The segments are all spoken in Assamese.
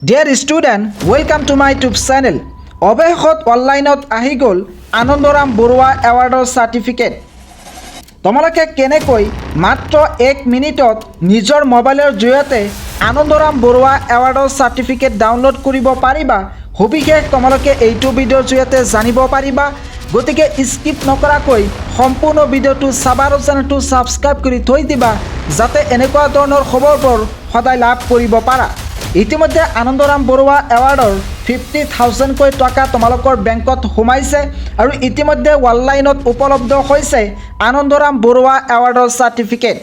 Dear student, welcome to my YouTube channel. অৱশেষত অনলাইনত আহি গ'ল আনন্দৰাম বৰুৱা এৱাৰ্ডৰ চাৰ্টিফিকেট। তোমালোকে কেনেকৈ মাত্ৰ 1 মিনিটত নিজৰ মোবাইলৰ জৰিয়তে আনন্দৰাম বৰুৱা এৱাৰ্ডৰ চাৰ্টিফিকেট ডাউনলোড কৰিব পাৰিবা সবিশেষ তোমালোকে এইটো ভিডিঅ'ৰ জৰিয়তে জানিব পাৰিবা। গতিকে স্কিপ নকৰাকৈ সম্পূৰ্ণ ভিডিঅ'টো চাবা আৰু চেনেলটো সাবস্ক্ৰাইব কৰি থৈ দিবা যাতে এনেকুৱা ধৰণৰ খবৰবোৰ সদায় লাভ কৰিব পাৰা। ইতিমধ্যে আনন্দৰাম বৰুৱা এৱাৰ্ডৰ 50,000 কৈ টকা তোমালোকৰ বেংকত সোমাইছে আৰু ইতিমধ্যে অনলাইনত উপলব্ধ হৈছে আনন্দৰাম বৰুৱা এৱাৰ্ডৰ চাৰ্টিফিকেট।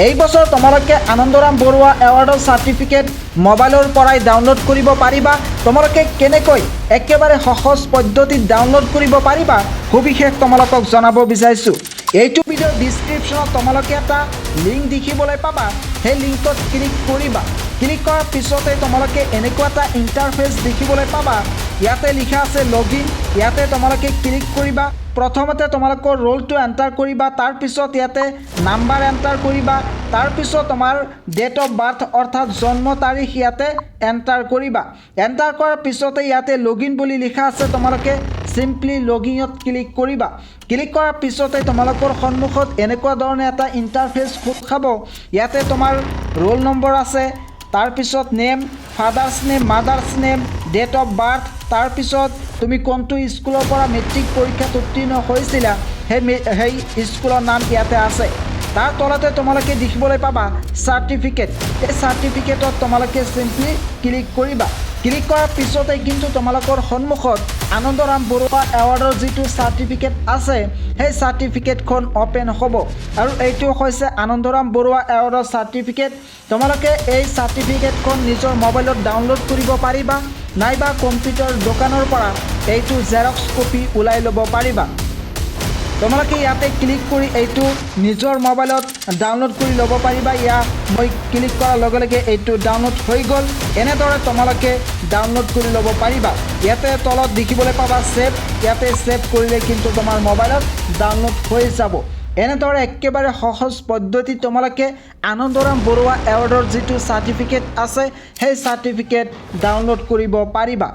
এই বছৰ তোমালোকে আনন্দৰাম বৰুৱা এৱাৰ্ডৰ চাৰ্টিফিকেট মোবাইলৰ পৰাই ডাউনলোড কৰিব পাৰিবা। তোমালোকে কেনেকৈ একেবাৰে সহজ পদ্ধতিত ডাউনলোড কৰিব পাৰিবা সবিশেষ তোমালোকক জনাব বিচাৰিছোঁ। এইটো ভিডিঅ'ৰ ডিছক্ৰিপশ্যনত তোমালোকে এটা লিংক দেখিবলৈ পাবা, সেই লিংকত ক্লিক কৰিবা। ক্লিক কৰাৰ পিছতে তোমালোকে এনেকুৱা এটা ইণ্টাৰফেচ দেখিবলৈ পাবা। ইয়াতে লিখা আছে লগইন, ইয়াতে তোমালোকে ক্লিক কৰিবা। প্ৰথমতে তোমালোকৰ ৰোলটো এণ্টাৰ কৰিবা, তাৰপিছত ইয়াতে নাম্বাৰ এণ্টাৰ কৰিবা, তাৰপিছত তোমাৰ ডেট অফ বাৰ্থ অৰ্থাৎ জন্ম তাৰিখ ইয়াতে এণ্টাৰ কৰিবা। এণ্টাৰ কৰাৰ পিছতে ইয়াতে লগইন বুলি লিখা আছে, তোমালোকে চিম্পলি লগইনত ক্লিক কৰিবা। ক্লিক কৰাৰ পিছতে তোমালোকৰ সন্মুখত এনেকুৱা ধৰণে এটা ইণ্টাৰফেচ খোল খাব। ইয়াতে তোমাৰ ৰোল নম্বৰ আছে, তাৰপিছত name, father's name, mother's name, date of birth, তাৰপিছত তুমি কোনটো স্কুলৰ পৰা মেট্ৰিক পৰীক্ষাত উত্তীৰ্ণ হৈছিলা সেই স্কুলৰ নাম ইয়াতে আছে। তাৰ তলতে তোমালোকে দেখিবলৈ পাবা চাৰ্টিফিকেট। এই চাৰ্টিফিকেটত তোমালোকে চিম্পলি ক্লিক কৰিবা। ক্লিক কৰাৰ পিছতে কিন্তু তোমালোকৰ সন্মুখত আনন্দৰাম বৰুৱা এৱাৰ্ডৰ যিটো চাৰ্টিফিকেট আছে সেই চাৰ্টিফিকেটখন অ'পেন হ'ব আৰু এইটো হৈছে আনন্দৰাম বৰুৱা এৱাৰ্ডৰ চাৰ্টিফিকেট। তোমালোকে এই চাৰ্টিফিকেটখন নিজৰ মোবাইলত ডাউনলোড কৰিব পাৰিবা নাইবা কম্পিউটাৰ দোকানৰ পৰা এইটো জেৰক্স কপি ওলাই ল'ব পাৰিবা। তোমালোকে ইয়াতে ক্লিক কৰি এইটো নিজৰ মোবাইলত ডাউনলোড কৰি ল'ব পাৰিবা। মই ক্লিক কৰাৰ লগে লগে এইটো ডাউনলোড হৈ গ'ল। এনেদৰে তোমালোকে ডাউনলোড কৰি ল'ব পাৰিবা। ইয়াতে তলত দেখিবলৈ পাবা ছেভ, ইয়াতে ছেভ কৰিলে কিন্তু তোমাৰ মোবাইলত ডাউনলোড হৈ যাব। এনেদৰে একেবাৰে সহজ পদ্ধতিত তোমালোকে আনন্দৰাম বৰুৱা এৱাৰ্ডৰ যিটো চাৰ্টিফিকেট আছে সেই চাৰ্টিফিকেট ডাউনলোড কৰিব পাৰিবা।